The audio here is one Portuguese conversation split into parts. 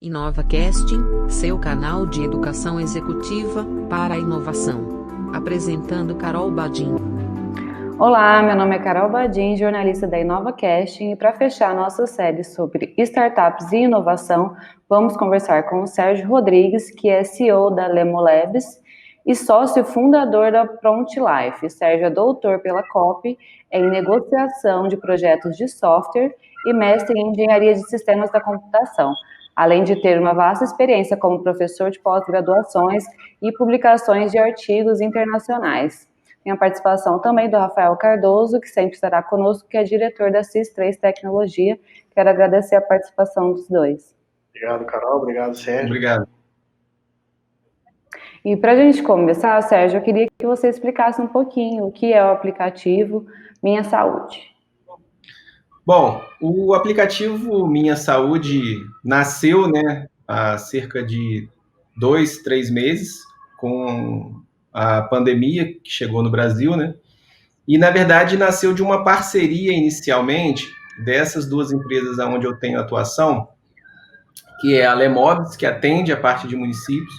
Inova Casting, seu canal de educação executiva para a inovação. Apresentando Carol Badin. Olá, meu nome é Carol Badin, jornalista da Inova Casting, e para fechar nossa série sobre startups e inovação, vamos conversar com o Sérgio Rodrigues, que é CEO da Lemo Labs e sócio fundador da Prompt Life. Sérgio é doutor pela COP em negociação de projetos de software e mestre em engenharia de sistemas da computação, além de ter uma vasta experiência como professor de pós-graduações e publicações de artigos internacionais. Tem a participação também do Rafael Cardoso, que sempre estará conosco, que é diretor da CIS3 Tecnologia. Quero agradecer a participação dos dois. Obrigado, Carol. Obrigado, Sérgio. Obrigado. E para a gente começar, Sérgio, eu queria que você explicasse um pouquinho o que é o aplicativo Minha Saúde. Bom, o aplicativo Minha Saúde nasceu, há cerca de 2, 3 meses, com a pandemia que chegou no Brasil, E, na verdade, nasceu de uma parceria inicialmente dessas duas empresas onde eu tenho atuação, que é a Lemobis, que atende a parte de municípios,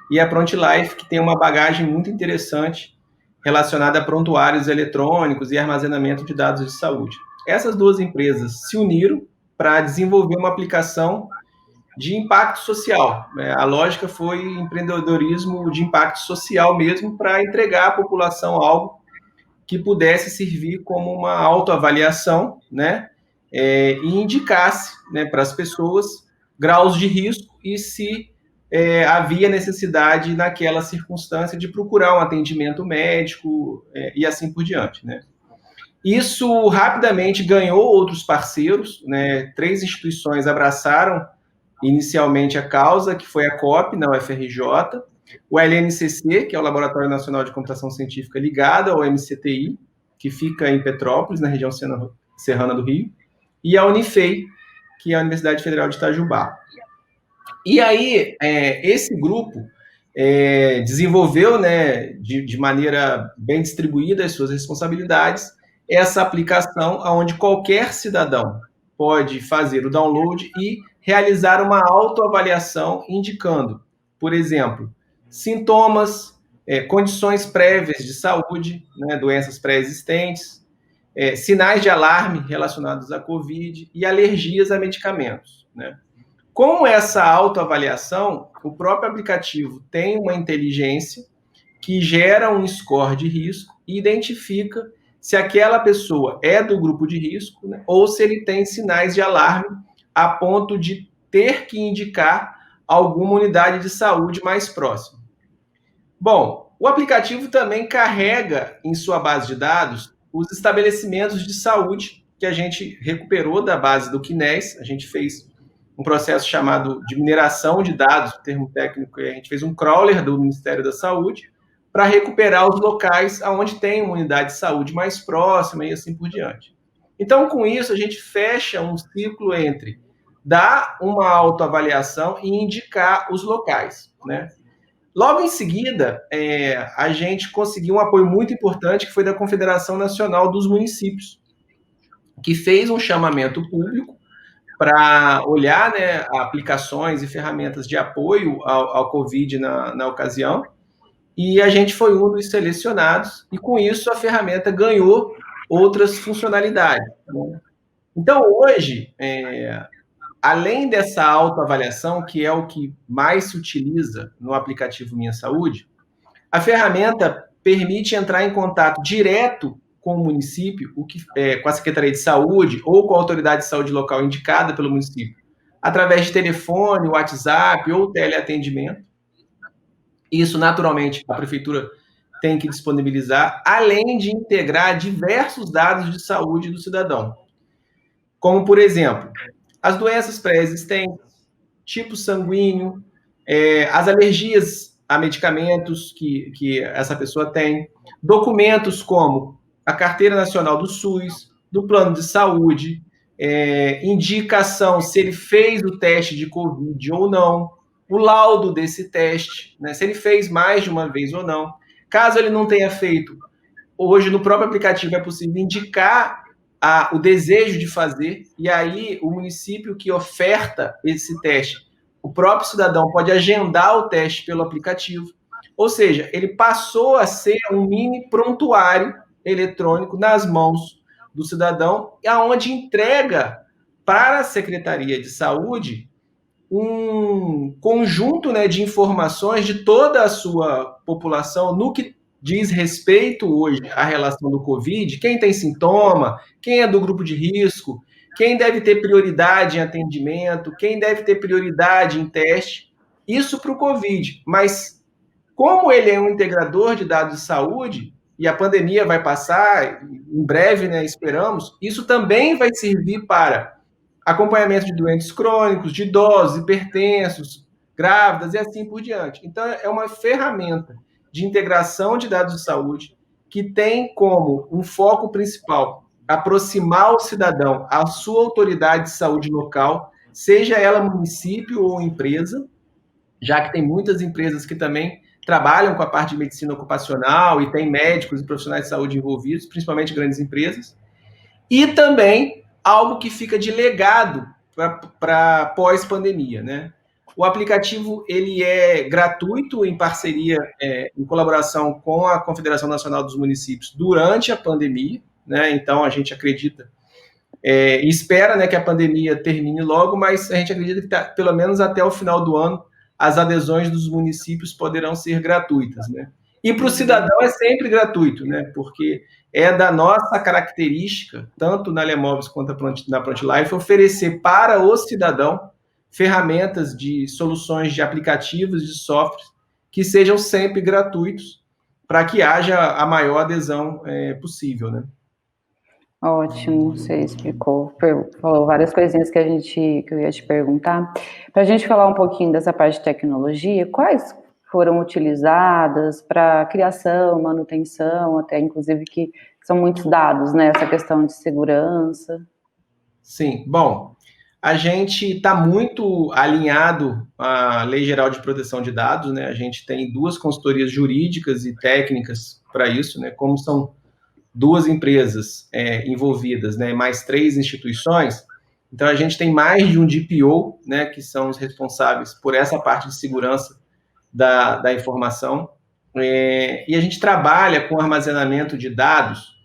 e a Prompt Life, que tem uma bagagem muito interessante relacionada a prontuários eletrônicos e armazenamento de dados de saúde. Essas duas empresas se uniram para desenvolver uma aplicação de impacto social. A lógica foi empreendedorismo de impacto social mesmo, para entregar à população algo que pudesse servir como uma autoavaliação, e indicasse, para as pessoas graus de risco e se havia necessidade naquela circunstância de procurar um atendimento médico e assim por diante, Isso rapidamente ganhou outros parceiros, 3 instituições abraçaram inicialmente a causa, que foi a COP, na UFRJ, o LNCC, que é o Laboratório Nacional de Computação Científica ligado ao MCTI, que fica em Petrópolis, na região serrana do Rio, e a Unifei, que é a Universidade Federal de Itajubá. E aí, esse grupo desenvolveu, de maneira bem distribuída as suas responsabilidades, essa aplicação onde qualquer cidadão pode fazer o download e realizar uma autoavaliação indicando, por exemplo, sintomas, condições prévias de saúde, doenças pré-existentes, sinais de alarme relacionados à Covid e alergias a medicamentos, Com essa autoavaliação, o próprio aplicativo tem uma inteligência que gera um score de risco e identifica se aquela pessoa é do grupo de risco, ou se ele tem sinais de alarme a ponto de ter que indicar alguma unidade de saúde mais próxima. Bom, o aplicativo também carrega em sua base de dados os estabelecimentos de saúde que a gente recuperou da base do CNES. A gente fez um processo chamado de mineração de dados, termo técnico, a gente fez um crawler do Ministério da Saúde para recuperar os locais onde tem uma unidade de saúde mais próxima e assim por diante. Então, com isso, a gente fecha um ciclo entre dar uma autoavaliação e indicar os locais, Logo em seguida, a gente conseguiu um apoio muito importante, que foi da Confederação Nacional dos Municípios, que fez um chamamento público para olhar aplicações e ferramentas de apoio ao Covid na ocasião, e a gente foi um dos selecionados, e com isso a ferramenta ganhou outras funcionalidades. Então, hoje, além dessa autoavaliação, que é o que mais se utiliza no aplicativo Minha Saúde, a ferramenta permite entrar em contato direto com o município, com a Secretaria de Saúde ou com a autoridade de saúde local indicada pelo município, através de telefone, WhatsApp ou teleatendimento. Isso, naturalmente, a prefeitura tem que disponibilizar, além de integrar diversos dados de saúde do cidadão, como, por exemplo, as doenças pré-existentes, tipo sanguíneo, as alergias a medicamentos que essa pessoa tem, documentos como a Carteira Nacional do SUS, do Plano de Saúde, indicação se ele fez o teste de Covid ou não, o laudo desse teste, se ele fez mais de uma vez ou não. Caso ele não tenha feito, hoje no próprio aplicativo é possível indicar o desejo de fazer, e aí o município que oferta esse teste o próprio cidadão pode agendar o teste pelo aplicativo. Ou seja, ele passou a ser um mini prontuário eletrônico nas mãos do cidadão, aonde entrega para a Secretaria de Saúde um conjunto, né, de informações de toda a sua população no que diz respeito hoje à relação do Covid, quem tem sintoma, quem é do grupo de risco, quem deve ter prioridade em atendimento, quem deve ter prioridade em teste, isso para o Covid. Mas como ele é um integrador de dados de saúde, e a pandemia vai passar, em breve, né, esperamos, isso também vai servir para acompanhamento de doentes crônicos, de idosos, hipertensos, grávidas e assim por diante. Então, é uma ferramenta de integração de dados de saúde que tem como um foco principal aproximar o cidadão à sua autoridade de saúde local, seja ela município ou empresa, já que tem muitas empresas que também trabalham com a parte de medicina ocupacional e tem médicos e profissionais de saúde envolvidos, principalmente grandes empresas, e também algo que fica de legado para pós-pandemia, né? O aplicativo ele é gratuito em parceria, em colaboração com a Confederação Nacional dos Municípios durante a pandemia, né? Então a gente acredita e espera, né, que a pandemia termine logo, mas a gente acredita que pelo menos até o final do ano as adesões dos municípios poderão ser gratuitas, né? E para o cidadão é sempre gratuito, né? Porque é da nossa característica, tanto na Lemóveis quanto na ProntLife, oferecer para o cidadão ferramentas de soluções de aplicativos, de softwares, que sejam sempre gratuitos, para que haja a maior adesão possível, né? Ótimo, você explicou, falou várias coisinhas que eu ia te perguntar. Para a gente falar um pouquinho dessa parte de tecnologia, quais foram utilizadas para criação, manutenção, até inclusive que são muitos dados, né? Essa questão de segurança. Sim, bom, a gente está muito alinhado à Lei Geral de Proteção de Dados, né? A gente tem 2 consultorias jurídicas e técnicas para isso, né? Como são 2 empresas envolvidas, né, mais 3 instituições, então a gente tem mais de um DPO, né, que são os responsáveis por essa parte de segurança da informação, e a gente trabalha com armazenamento de dados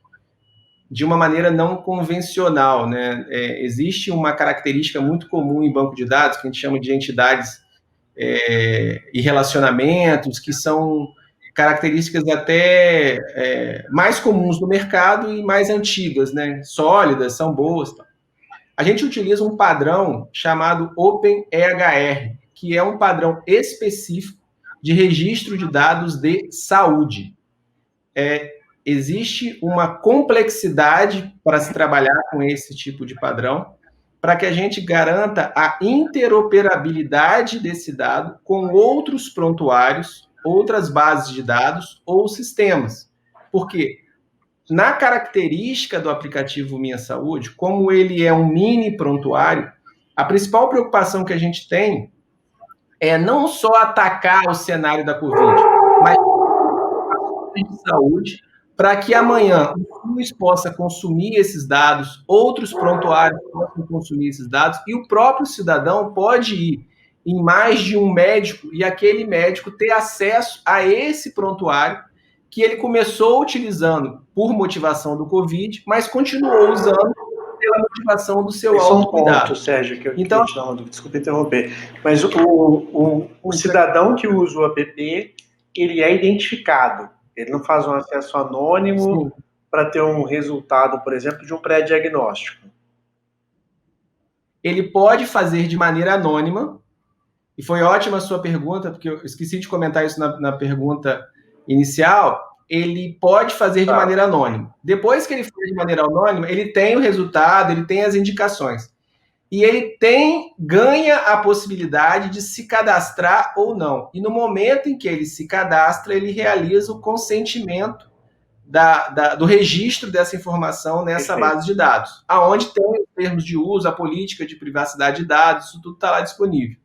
de uma maneira não convencional, né? Existe uma característica muito comum em banco de dados, que a gente chama de entidades e relacionamentos, que são características até mais comuns no mercado e mais antigas, né? Sólidas, são boas. A gente utiliza um padrão chamado OpenEHR, que é um padrão específico de registro de dados de saúde. Existe uma complexidade para se trabalhar com esse tipo de padrão, para que a gente garanta a interoperabilidade desse dado com outros prontuários, outras bases de dados ou sistemas. Porque na característica do aplicativo Minha Saúde, como ele é um mini prontuário, a principal preocupação que a gente tem é não só atacar o cenário da Covid, mas de saúde, para que amanhã o SUS possa consumir esses dados, outros prontuários possam consumir esses dados, e o próprio cidadão pode ir em mais de um médico e aquele médico ter acesso a esse prontuário que ele começou utilizando por motivação do Covid, mas continuou usando pela motivação do seu autocuidado. Ponto, Sérgio, que eu queria te dar uma dúvida, desculpa interromper, mas o cidadão que usa o app, ele é identificado, ele não faz um acesso anônimo para ter um resultado, por exemplo, de um pré-diagnóstico. Ele pode fazer de maneira anônima, e foi ótima a sua pergunta, porque eu esqueci de comentar isso na pergunta inicial. Ele pode fazer de maneira anônima. Depois que ele faz de maneira anônima, ele tem o resultado, ele tem as indicações. E ele ganha a possibilidade de se cadastrar ou não. E no momento em que ele se cadastra, ele realiza o consentimento do registro dessa informação nessa base de dados, aonde tem os termos de uso, a política de privacidade de dados, isso tudo está lá disponível.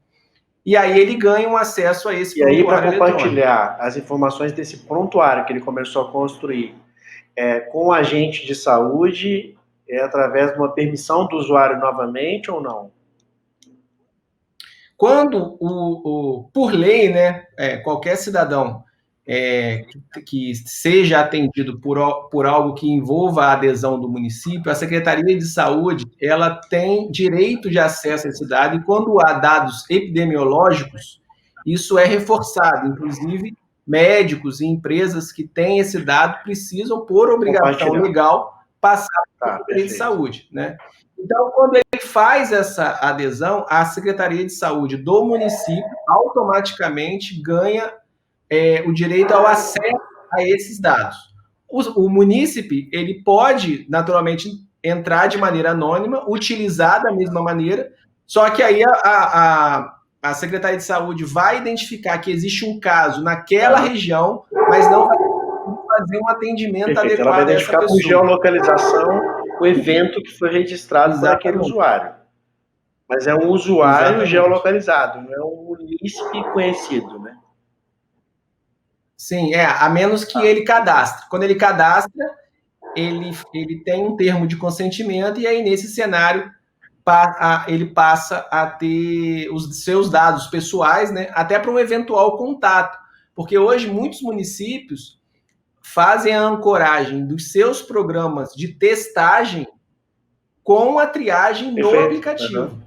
E aí ele ganha um acesso a esse prontuário eletrônico. E aí, para compartilhar as informações desse prontuário que ele começou a construir com o agente de saúde, através de uma permissão do usuário novamente ou não? Quando, por lei, né, qualquer cidadão que seja atendido por algo que envolva a adesão do município, a Secretaria de Saúde ela tem direito de acesso a esse dado, e quando há dados epidemiológicos, isso é reforçado. Inclusive, médicos e empresas que têm esse dado precisam, por obrigação legal, passar para a Secretaria de Saúde, né? Então, quando ele faz essa adesão, a Secretaria de Saúde do município automaticamente ganha o direito ao acesso a esses dados. O munícipe, ele pode, naturalmente, entrar de maneira anônima, utilizar da mesma maneira, só que aí a Secretaria de Saúde vai identificar que existe um caso naquela região, mas não vai fazer um atendimento adequado. Ela vai identificar por geolocalização o evento que foi registrado por aquele usuário. Mas é um usuário geolocalizado, não é um munícipe conhecido, né? Sim, a menos que ele cadastre. Quando ele cadastra, ele tem um termo de consentimento, e aí, nesse cenário, ele passa a ter os seus dados pessoais, né, até para um eventual contato. Porque hoje muitos municípios fazem a ancoragem dos seus programas de testagem com a triagem no aplicativo.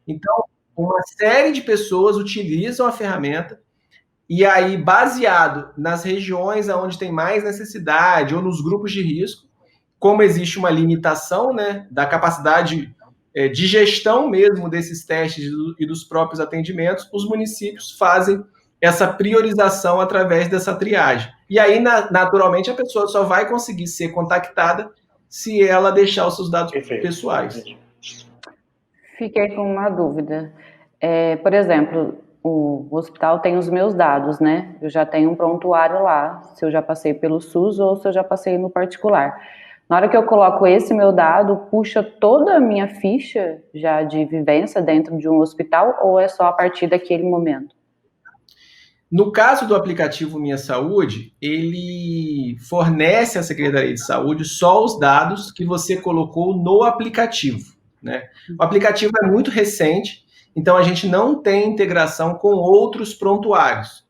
Então, uma série de pessoas utilizam a ferramenta, e aí, baseado nas regiões onde tem mais necessidade ou nos grupos de risco, como existe uma limitação, né, da capacidade de gestão mesmo desses testes e dos próprios atendimentos, os municípios fazem essa priorização através dessa triagem. E aí, naturalmente, a pessoa só vai conseguir ser contactada se ela deixar os seus dados pessoais. Fiquei com uma dúvida. Por exemplo, o hospital tem os meus dados, né? Eu já tenho um prontuário lá, se eu já passei pelo SUS ou se eu já passei no particular. Na hora que eu coloco esse meu dado, puxa toda a minha ficha já de vivência dentro de um hospital, ou é só a partir daquele momento? No caso do aplicativo Minha Saúde, ele fornece à Secretaria de Saúde só os dados que você colocou no aplicativo, né? O aplicativo é muito recente, então a gente não tem integração com outros prontuários,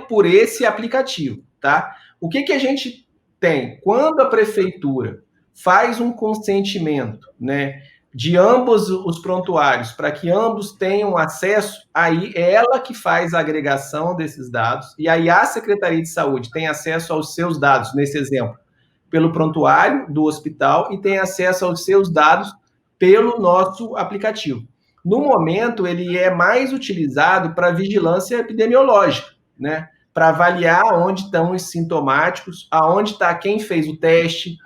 por esse aplicativo, tá? O que a gente tem? Quando a prefeitura faz um consentimento, né, de ambos os prontuários, para que ambos tenham acesso, aí é ela que faz a agregação desses dados, e aí a Secretaria de Saúde tem acesso aos seus dados, nesse exemplo, pelo prontuário do hospital, e tem acesso aos seus dados pelo nosso aplicativo. No momento, ele é mais utilizado para vigilância epidemiológica, né? Para avaliar onde estão os sintomáticos, aonde está quem fez o teste,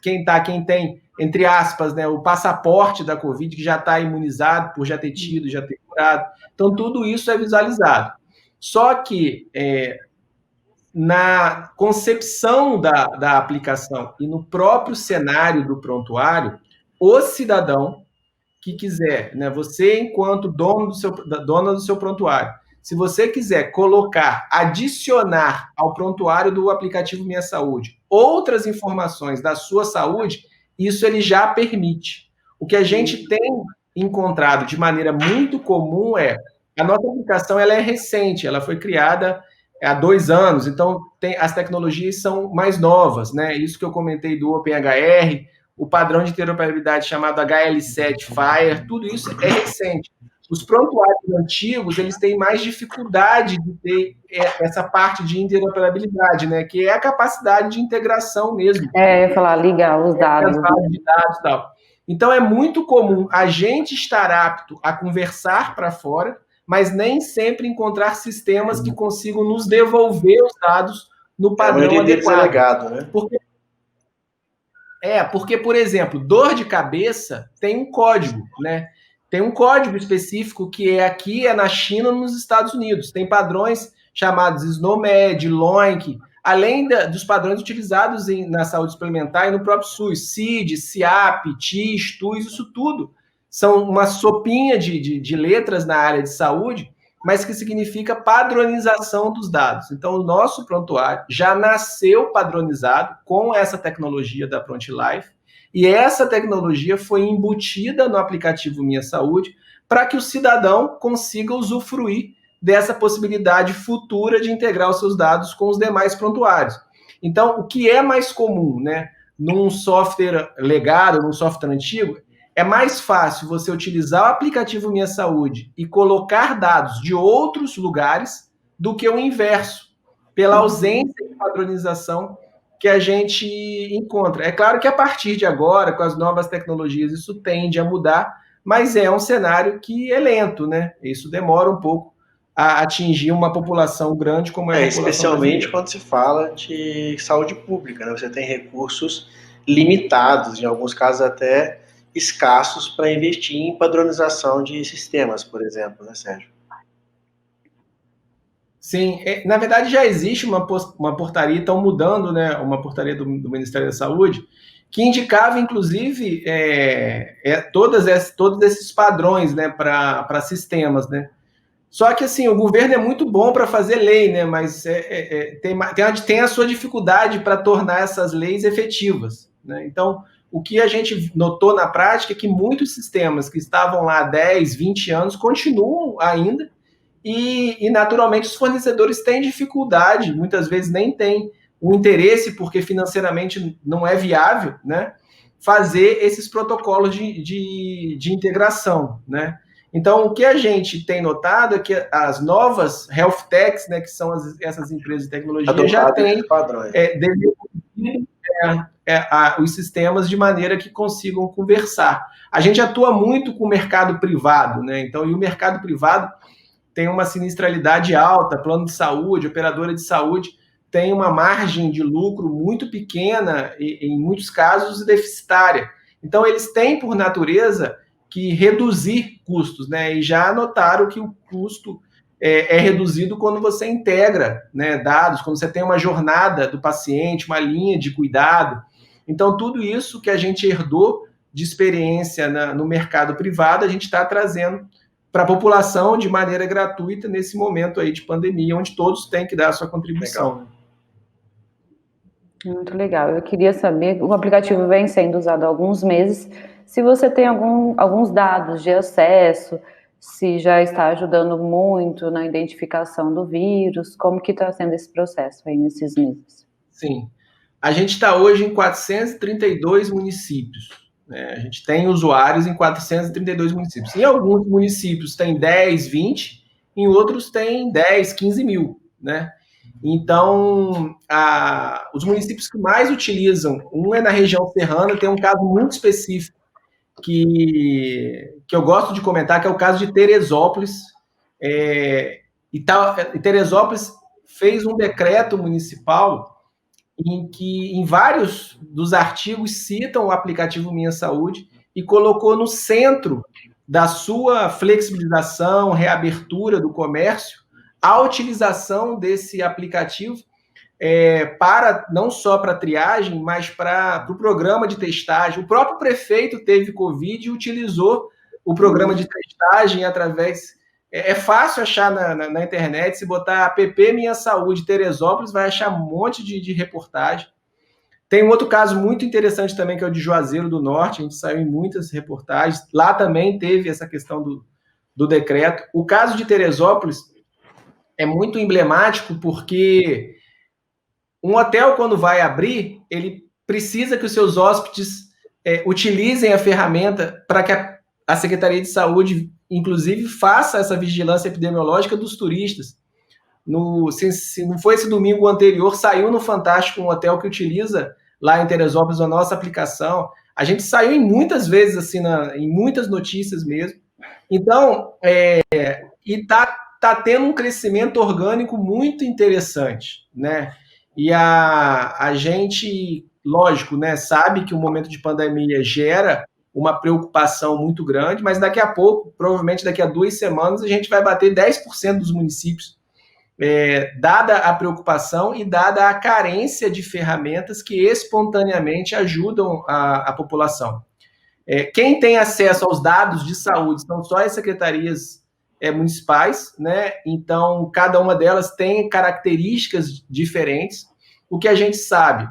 quem tem, entre aspas, né, o passaporte da Covid, que já está imunizado por já ter tido, já ter curado. Então, tudo isso é visualizado. Só que na concepção da aplicação e no próprio cenário do prontuário, o cidadão que quiser, né, você enquanto dona do seu prontuário, se você quiser adicionar ao prontuário do aplicativo Minha Saúde outras informações da sua saúde, isso ele já permite. O que a gente tem encontrado de maneira muito comum a nossa aplicação ela é recente, ela foi criada há 2 anos, então as tecnologias são mais novas, né? Isso que eu comentei do OpenHR, o padrão de interoperabilidade chamado HL7 FHIR, tudo isso é recente. Os prontuários antigos, eles têm mais dificuldade de ter essa parte de interoperabilidade, né? Que é a capacidade de integração mesmo. Eu ia falar, ligar os dados. De dados e tal. Então, é muito comum a gente estar apto a conversar para fora, mas nem sempre encontrar sistemas que consigam nos devolver os dados no padrão adequado. Legado, né? Porque, por exemplo, dor de cabeça tem um código, né? Tem um código específico que aqui na China ou nos Estados Unidos. Tem padrões chamados SNOMED, LOINC, além dos padrões utilizados na saúde suplementar e no próprio SUS, CID, CIAP, TIS, TUS, isso tudo são uma sopinha de letras na área de saúde, mas que significa padronização dos dados. Então, o nosso prontuário já nasceu padronizado com essa tecnologia da ProntLife, e essa tecnologia foi embutida no aplicativo Minha Saúde para que o cidadão consiga usufruir dessa possibilidade futura de integrar os seus dados com os demais prontuários. Então, o que é mais comum, né, num software legado, num software antigo, é mais fácil você utilizar o aplicativo Minha Saúde e colocar dados de outros lugares do que o inverso, pela ausência de padronização que a gente encontra. É claro que a partir de agora, com as novas tecnologias, isso tende a mudar, mas é um cenário que é lento, né? Isso demora um pouco a atingir uma população grande como é a população especialmente brasileira. Quando se fala de saúde pública, né? Você tem recursos limitados, em alguns casos até escassos, para investir em padronização de sistemas, por exemplo, né, Sérgio? Sim, na verdade já existe uma portaria, estão mudando, né, uma portaria do Ministério da Saúde, que indicava, inclusive, todos esses padrões, né, para sistemas, né. Só que, assim, o governo é muito bom para fazer lei, né, mas tem a sua dificuldade para tornar essas leis efetivas, né. Então, o que a gente notou na prática é que muitos sistemas que estavam lá há 10, 20 anos continuam ainda, e, naturalmente, os fornecedores têm dificuldade, muitas vezes nem têm o interesse, porque financeiramente não é viável, né, fazer esses protocolos de integração, né. Então, o que a gente tem notado é que as novas health techs, né, que são essas empresas de tecnologia, já têm desenvolvido os sistemas de maneira que consigam conversar. A gente atua muito com o mercado privado, né, então, e o mercado privado tem uma sinistralidade alta, plano de saúde, operadora de saúde, tem uma margem de lucro muito pequena e, em muitos casos, deficitária. Então, eles têm, por natureza, que reduzir custos, né? E já notaram que o custo é reduzido quando você integra, né, dados, quando você tem uma jornada do paciente, uma linha de cuidado. Então, tudo isso que a gente herdou de experiência no mercado privado, a gente está trazendo para a população de maneira gratuita nesse momento aí de pandemia, onde todos têm que dar a sua contribuição. Legal. Muito legal. Eu queria saber, o aplicativo vem sendo usado há alguns meses, se você tem alguns dados de acesso, se já está ajudando muito na identificação do vírus, como que está sendo esse processo aí nesses meses? Sim. A gente está hoje em 432 municípios. A gente tem usuários em 432 municípios. Em alguns municípios tem 10, 20, em outros tem 10, 15 mil, né? Então, os municípios que mais utilizam, um é na região serrana, tem um caso muito específico que eu gosto de comentar, que é o caso de Teresópolis. E Teresópolis fez um decreto municipal em que, em vários dos artigos, citam o aplicativo Minha Saúde e colocou no centro da sua flexibilização, reabertura do comércio, a utilização desse aplicativo para não só para triagem, mas para o programa de testagem. O próprio prefeito teve Covid e utilizou o programa de testagem através... É fácil achar na internet, se botar app Minha Saúde Teresópolis, vai achar um monte de reportagem. Tem um outro caso muito interessante também, que é o de Juazeiro do Norte, a gente saiu em muitas reportagens, lá também teve essa questão do decreto. O caso de Teresópolis é muito emblemático, porque um hotel, quando vai abrir, ele precisa que os seus hóspedes utilizem a ferramenta para que a Secretaria de Saúde, inclusive, faça essa vigilância epidemiológica dos turistas. Se não foi esse domingo anterior, saiu no Fantástico um hotel que utiliza lá em Teresópolis a nossa aplicação. A gente saiu em muitas vezes, assim, em muitas notícias mesmo. Então, e tá tendo um crescimento orgânico muito interessante, né? E a gente, lógico, né, sabe que o momento de pandemia gera uma preocupação muito grande, mas daqui a pouco, provavelmente daqui a 2 semanas, a gente vai bater 10% dos municípios, dada a preocupação e dada a carência de ferramentas que espontaneamente ajudam a população. Quem tem acesso aos dados de saúde são só as secretarias municipais, né? Então, cada uma delas tem características diferentes. O que a gente sabe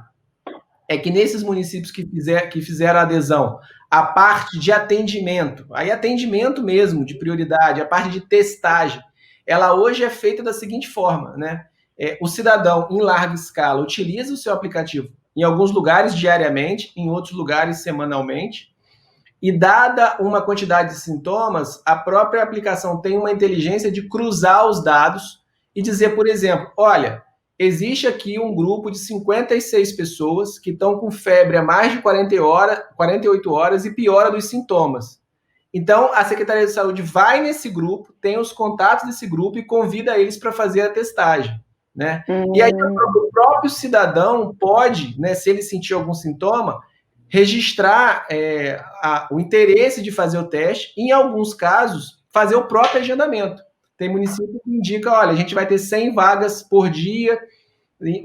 é que nesses municípios que fizeram a adesão, a parte de atendimento, aí atendimento mesmo, de prioridade, a parte de testagem, ela hoje é feita da seguinte forma, né? O cidadão, em larga escala, utiliza o seu aplicativo em alguns lugares diariamente, em outros lugares semanalmente, e dada uma quantidade de sintomas, a própria aplicação tem uma inteligência de cruzar os dados e dizer, por exemplo, olha, existe aqui um grupo de 56 pessoas que estão com febre há mais de 48 horas e piora dos sintomas. Então, a Secretaria de Saúde vai nesse grupo, tem os contatos desse grupo e convida eles para fazer a testagem, né? E aí, o próprio cidadão pode, né, se ele sentir algum sintoma, registrar o interesse de fazer o teste e, em alguns casos, fazer o próprio agendamento. Tem município que indica, olha, a gente vai ter 100 vagas por dia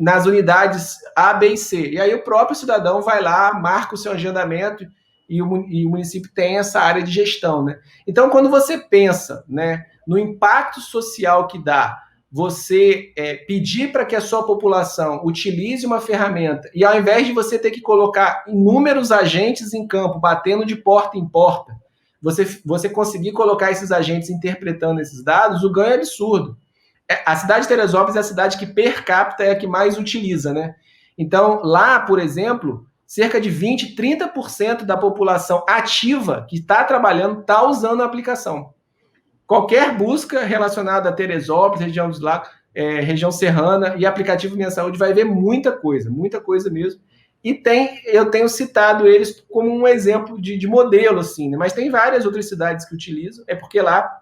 nas unidades A, B e C. E aí o próprio cidadão vai lá, marca o seu agendamento e o município tem essa área de gestão, né? Então, quando você pensa, né, no impacto social que dá você pedir para que a sua população utilize uma ferramenta e ao invés de você ter que colocar inúmeros agentes em campo, batendo de porta em porta, você conseguir colocar esses agentes interpretando esses dados, o ganho é absurdo. A cidade de Teresópolis é a cidade que, per capita, é a que mais utiliza, né? Então, lá, por exemplo, cerca de 20%, 30% da população ativa que está trabalhando está usando a aplicação. Qualquer busca relacionada a Teresópolis, região dos Lagos, região serrana e aplicativo Minha Saúde vai ver muita coisa mesmo. E eu tenho citado eles como um exemplo de modelo, assim, né? Mas tem várias outras cidades que utilizam, porque lá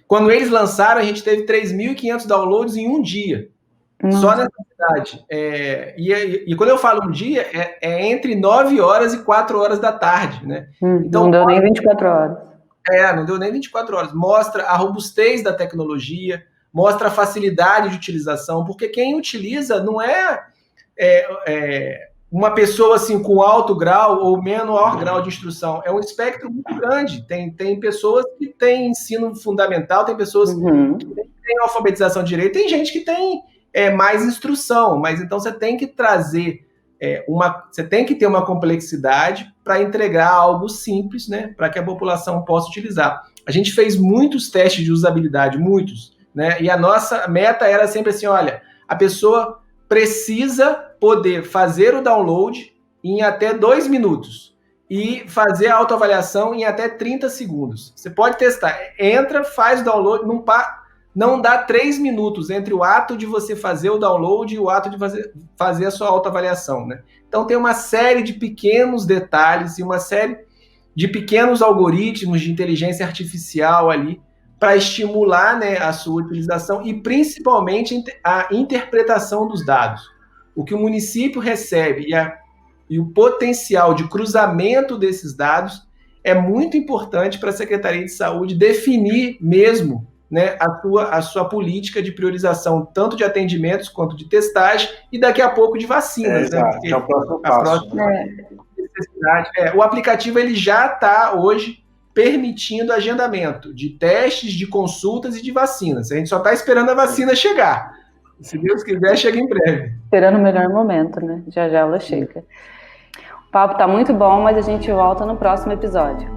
quando eles lançaram, a gente teve 3.500 downloads em um dia, só nessa cidade. E quando eu falo um dia, é entre 9 horas e 4 horas da tarde, né? Então, não deu nem 24 horas. Não deu nem 24 horas. Mostra a robustez da tecnologia, mostra a facilidade de utilização, porque quem utiliza não é uma pessoa assim com alto grau ou menor grau de instrução. É um espectro muito grande. Tem pessoas que têm ensino fundamental, tem pessoas que têm alfabetização de direito, tem gente que tem mais instrução, mas então você tem que trazer você tem que ter uma complexidade para entregar algo simples, né, para que a população possa utilizar. A gente fez muitos testes de usabilidade, muitos, né, e a nossa meta era sempre assim, olha, a pessoa precisa poder fazer o download em até 2 minutos e fazer a autoavaliação em até 30 segundos. Você pode testar, entra, faz o download, não dá 3 minutos entre o ato de você fazer o download e o ato de fazer a sua autoavaliação, né? Então tem uma série de pequenos detalhes e uma série de pequenos algoritmos de inteligência artificial ali para estimular, né, a sua utilização e principalmente a interpretação dos dados. O que o município recebe e o potencial de cruzamento desses dados é muito importante para a Secretaria de Saúde definir mesmo, né, a sua política de priorização, tanto de atendimentos quanto de testagem, e daqui a pouco de vacinas. Exato, né? é o próximo passo. O aplicativo ele já está hoje permitindo agendamento de testes, de consultas e de vacinas. A gente só está esperando a vacina chegar. Se Deus quiser, chega em breve. Esperando o melhor momento, né? Já ela chega. O papo está muito bom, mas a gente volta no próximo episódio.